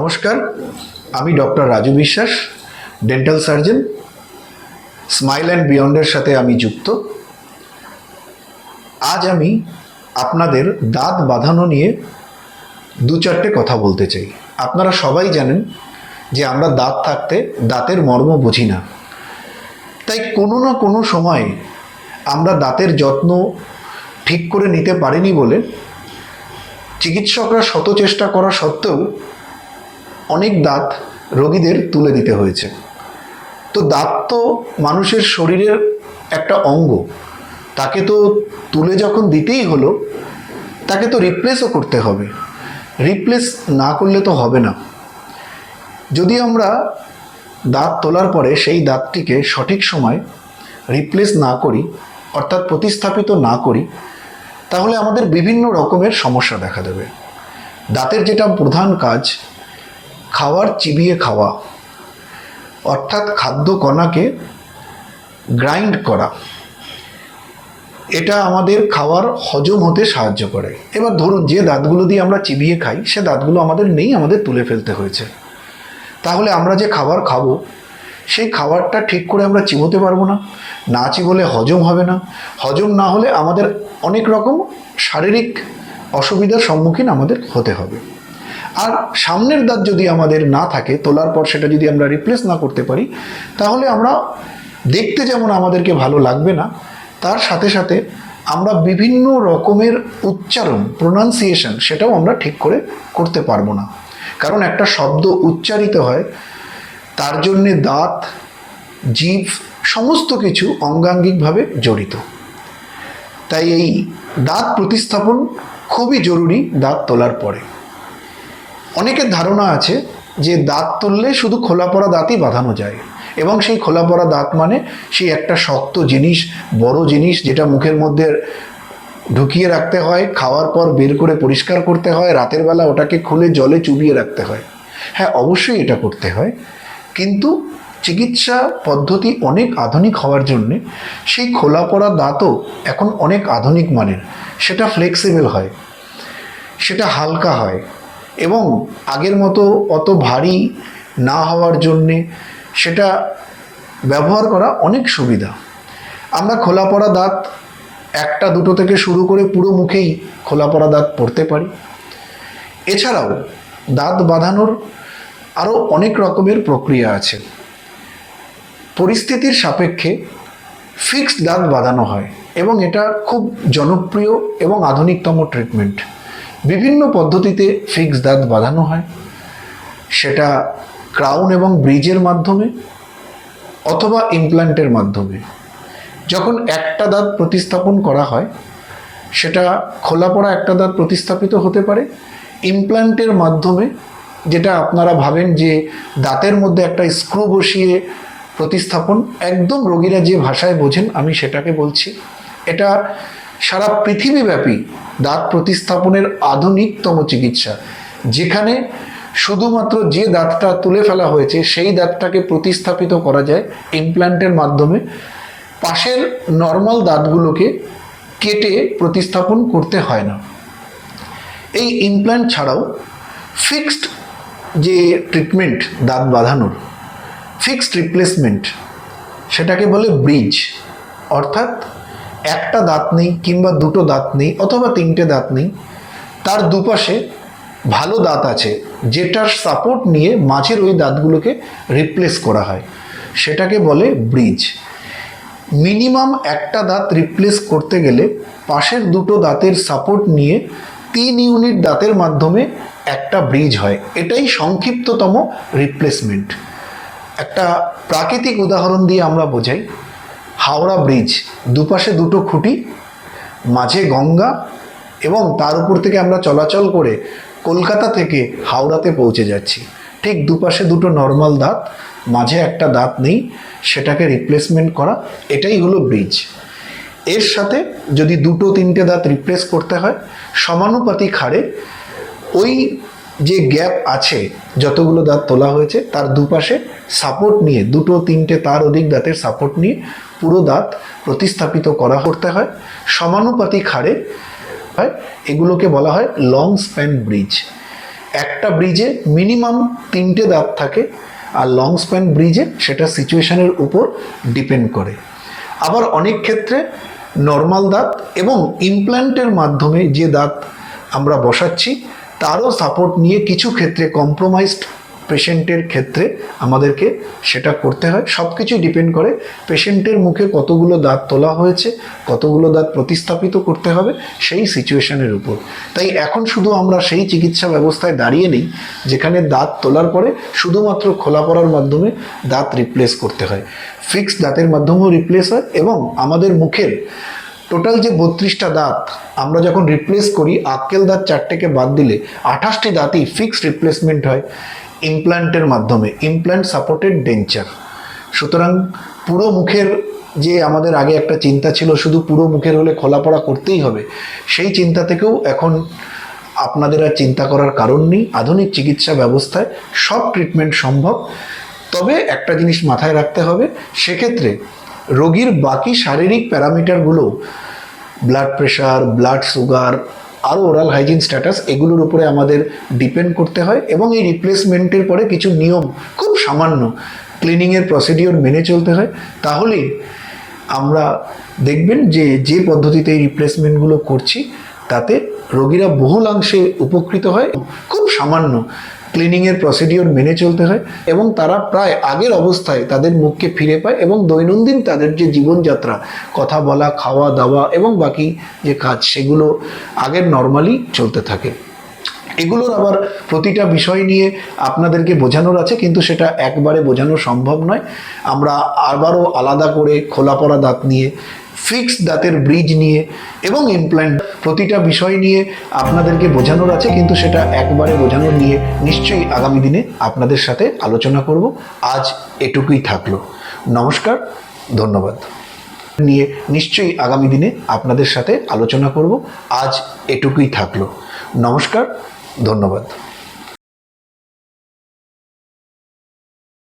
নমস্কার, আমি ডক্টর রাজু বিশ্বাস, ডেন্টাল সার্জন, স্মাইল অ্যান্ড বিয়ন্ডের সাথে আমি যুক্ত। আজ আমি আপনাদের দাঁত বাঁধানো নিয়ে দু চারটে কথা বলতে চাই। আপনারা সবাই জানেন যে আমরা দাঁত থাকতে দাঁতের মর্ম বুঝি না, তাই কোনো না কোনো সময় আমরা দাঁতের যত্ন ঠিক করে নিতে পারিনি বলে চিকিৎসকরা শত চেষ্টা করা সত্ত্বেও অনেক দাঁত রোগীদের তুলে দিতে হয়েছে। তো দাঁত তো মানুষের শরীরের একটা অঙ্গ, তাকে তো তুলে যখন দিতেই হলো, তাকে তো রিপ্লেসও করতে হবে। রিপ্লেস না করলে তো হবে না। যদি আমরা দাঁত তোলার পরে সেই দাঁতটিকে সঠিক সময় রিপ্লেস না করি, অর্থাৎ প্রতিস্থাপিত না করি, তাহলে আমাদের বিভিন্ন রকমের সমস্যা দেখা দেবে। দাঁতের যেটা প্রধান কাজ, খাবার চিবিয়ে খাওয়া, অর্থাৎ খাদ্য কণাকে গ্রাইন্ড করা, এটা আমাদের খাওয়ার হজম হতে সাহায্য করে। এবার ধরুন যে দাঁতগুলো দিয়ে আমরা চিবিয়ে খাই, সে দাঁতগুলো আমাদের নেই, আমাদের তুলে ফেলতে হয়েছে। তাহলে আমরা যে খাবার খাবো, সেই খাবারটা ঠিক করে আমরা চিবোতে পারবো না। না চিবোলে হজম হবে না। হজম না হলে আমাদের অনেক রকম শারীরিক অসুবিধার সম্মুখীন আমাদের হতে হবে। আর সামনের দাঁত যদি আমাদের না থাকে, তোলার পর সেটা যদি আমরা রিপ্লেস না করতে পারি, তাহলে আমরা দেখতে যেমন আমাদেরকে ভালো লাগবে না, তার সাথে সাথে আমরা বিভিন্ন রকমের উচ্চারণ, প্রোনাউন্সিয়েশন, সেটাও আমরা ঠিক করে করতে পারবো না। কারণ একটা শব্দ উচ্চারিত হয়, তার জন্যে দাঁত, জিভ, সমস্ত কিছু অঙ্গাঙ্গিকভাবে জড়িত। তাই এই দাঁত প্রতিস্থাপন খুবই জরুরি দাঁত তোলার পরে। অনেকের ধারণা আছে যে দাঁত তুললে শুধু খোলা পড়া দাঁতই বাঁধানো যায়, এবং সেই খোলা পড়া দাঁত মানে সেই একটা শক্ত জিনিস, বড় জিনিস, যেটা মুখের মধ্যে ঢুকিয়ে রাখতে হয়, খাওয়ার পর বের করে পরিষ্কার করতে হয়, রাতের বেলা ওটাকে খুলে জলে চুবিয়ে রাখতে হয়। হ্যাঁ, অবশ্যই এটা করতে হয়, কিন্তু চিকিৎসা পদ্ধতি অনেক আধুনিক হওয়ার জন্যে সেই খোলা পড়া দাঁতও এখন অনেক আধুনিক মানের। সেটা ফ্লেক্সিবল হয়, সেটা হালকা হয়, এবং আগের মতো অত ভারী না হওয়ার জন্যে সেটা ব্যবহার করা অনেক সুবিধা। আমরা খোলা পড়া দাঁত একটা দুটো থেকে শুরু করে পুরো মুখেই খোলা পড়া দাঁত পড়তে পারি। এছাড়াও দাঁত বাঁধানোর আরও অনেক রকমের প্রক্রিয়া আছে। পরিস্থিতির সাপেক্ষে ফিক্সড দাঁত বাঁধানো হয়, এবং এটা খুব জনপ্রিয় এবং আধুনিকতম ট্রিটমেন্ট। বিভিন্ন পদ্ধতিতে ফিক্সড দাঁত বাঁধানো হয়, সেটা ক্রাউন এবং ব্রিজের মাধ্যমে অথবা ইমপ্ল্যান্টের মাধ্যমে। যখন একটা দাঁত প্রতিস্থাপন করা হয়, সেটা খোলা পড়া একটা দাঁত প্রতিস্থাপিত হতে পারে ইমপ্ল্যান্টের মাধ্যমে, যেটা আপনারা ভাবেন যে দাঁতের মধ্যে একটা স্ক্রু বসিয়ে প্রতিস্থাপন। একদম রোগীরা যে ভাষায় বোঝেন আমি সেটাকে বলছি। এটা সারা পৃথিবীব্যাপী দাঁত প্রতিস্থাপনের আধুনিকতম চিকিৎসা, যেখানে শুধুমাত্র যে দাঁতটা তুলে ফেলা হয়েছে সেই দাঁতটাকে প্রতিস্থাপিত করা যায় ইমপ্ল্যান্টের মাধ্যমে। পাশের নর্মাল দাঁতগুলোকে কেটে প্রতিস্থাপন করতে হয় না। এই ইমপ্ল্যান্ট ছাড়াও ফিক্সড যে ট্রিটমেন্ট দাঁত বাঁধানোর, ফিক্সড রিপ্লেসমেন্ট, সেটাকে বলে ব্রিজ। অর্থাৎ একটা দাঁত নেই কিংবা দুটো দাঁত নেই অথবা তিনটে দাঁত নেই, তার দুপাশে ভালো দাঁত আছে, যেটার সাপোর্ট নিয়ে মাঝের ওই দাঁতগুলোকে রিপ্লেস করা হয়, সেটাকে বলে ব্রিজ। মিনিমাম একটা দাঁত রিপ্লেস করতে গেলে পাশের দুটো দাঁতের সাপোর্ট নিয়ে 3 ইউনিট দাঁতের মাধ্যমে একটা ব্রিজ হয়। এটাই সংক্ষিপ্ততম রিপ্লেসমেন্ট। একটা প্রাকৃতিক উদাহরণ দিয়ে আমরা বোঝাই। হাওড়া ব্রিজ, দুপাশে দুটো খুঁটি, মাঝে গঙ্গা, এবং তার উপর থেকে আমরা চলাচল করে কলকাতা থেকে হাওড়াতে পৌঁছে যাচ্ছি। ঠিক দুপাশে দুটো নর্মাল দাঁত, মাঝে একটা দাঁত নেই, সেটাকে রিপ্লেসমেন্ট করা, এটাই হলো ব্রিজ। এর সাথে যদি দুটো তিনটে দাঁত রিপ্লেস করতে হয়, সমানুপাতিক হারে ওই যে গ্যাপ আছে, যতগুলো দাঁত তোলা হয়েছে তার দুপাশে সাপোর্ট নিয়ে, দুটো তিনটে তার অধিক দাঁতের সাপোর্ট নিয়ে পুরো দাঁত প্রতিস্থাপিত করা করতে হয় সমানুপাতিক হারে। এগুলোকে বলা হয় লং স্প্যান ব্রিজ। একটা ব্রিজে মিনিমাম 3টে দাঁত থাকে, আর লং স্প্যান ব্রিজে সেটা সিচুয়েশনের উপর ডিপেন্ড করে। আবার অনেক ক্ষেত্রে নর্মাল দাঁত এবং ইমপ্ল্যান্টের মাধ্যমে যে দাঁত আমরা বসাচ্ছি তারও সাপোর্ট নিয়ে কিছু ক্ষেত্রে কম্প্রোমাইজড পেশেন্টের ক্ষেত্রে আমাদেরকে সেটা করতে হয়। সব কিছুই ডিপেন্ড করে পেশেন্টের মুখে কতগুলো দাঁত তোলা হয়েছে, কতগুলো দাঁত প্রতিস্থাপিত করতে হবে সেই সিচুয়েশনের উপর। তাই এখন শুধু আমরা সেই চিকিৎসা ব্যবস্থায় দাঁড়িয়ে নেই যেখানে দাঁত তোলার পরে শুধুমাত্র খোলা পড়ার মাধ্যমে দাঁত রিপ্লেস করতে হয়, ফিক্সড দাঁতের মাধ্যমেও রিপ্লেস হয়। এবং আমাদের মুখের টোটাল যে 32টা দাঁত আমরা যখন রিপ্লেস করি, আক্কেল দাঁত 4টেকে বাদ দিলে 28টি দাঁতই ফিক্সড রিপ্লেসমেন্ট হয় ইমপ্ল্যান্টের মাধ্যমে, ইমপ্ল্যান্ট সাপোর্টেড ডেঞ্চার। সুতরাং পুরো মুখের যে আমাদের আগে একটা চিন্তা ছিল শুধু পুরো মুখের হলে খোলা পড়া করতেই হবে, সেই চিন্তা থেকেও এখন আপনাদের আর চিন্তা করার কারণ নেই। আধুনিক চিকিৎসা ব্যবস্থায় সব ট্রিটমেন্ট সম্ভব। তবে একটা জিনিস মাথায় রাখতে হবে, সেক্ষেত্রে রোগীর বাকি শারীরিক প্যারামিটারগুলো, ব্লাড প্রেশার, ব্লাড সুগার, আরও ওরাল হাইজিন স্ট্যাটাস, এগুলোর উপরে আমাদের ডিপেন্ড করতে হয়। এবং এই রিপ্লেসমেন্টের পরে কিছু নিয়ম, খুব সামান্য ক্লিনিংয়ের প্রসিডিওর মেনে চলতে হয়। তাহলেই আমরা দেখবেন যে যে পদ্ধতিতে এই রিপ্লেসমেন্টগুলো করছি তাতে রোগীরা বহুলাংশে উপকৃত হয়। খুব সামান্য ক্লিনিংয়ের প্রসিডিওর মেনে চলতে হয় এবং তারা প্রায় আগের অবস্থায় তাদের মুখকে ফিরে পায় এবং দৈনন্দিন তাদের যে জীবনযাত্রা, কথা বলা, খাওয়া দাওয়া এবং বাকি যে কাজ, সেগুলো আগের নর্মালি চলতে থাকে। এগুলোর আবার প্রতিটা বিষয় নিয়ে আপনাদেরকে বোঝানোর আছে, কিন্তু সেটা একবারে বোঝানো সম্ভব নয়। আমরা আবারও আলাদা করে খোলা পড়া দাঁত নিয়ে, ফিক্সড দাঁতের ব্রিজ নিয়ে এবং ইমপ্ল্যান্ট, প্রতিটা বিষয় নিয়ে আপনাদেরকে বোঝানোর আছে, কিন্তু সেটা একবারে বোঝানোর নিয়ে নিশ্চয়ই আগামী দিনে আপনাদের সাথে আলোচনা করব। আজ এটুকুই থাকলো। নমস্কার, ধন্যবাদ। নিয়ে নিশ্চয়ই আগামী দিনে আপনাদের সাথে আলোচনা করব। আজ এটুকুই থাকলো। নমস্কার, ধন্যবাদ।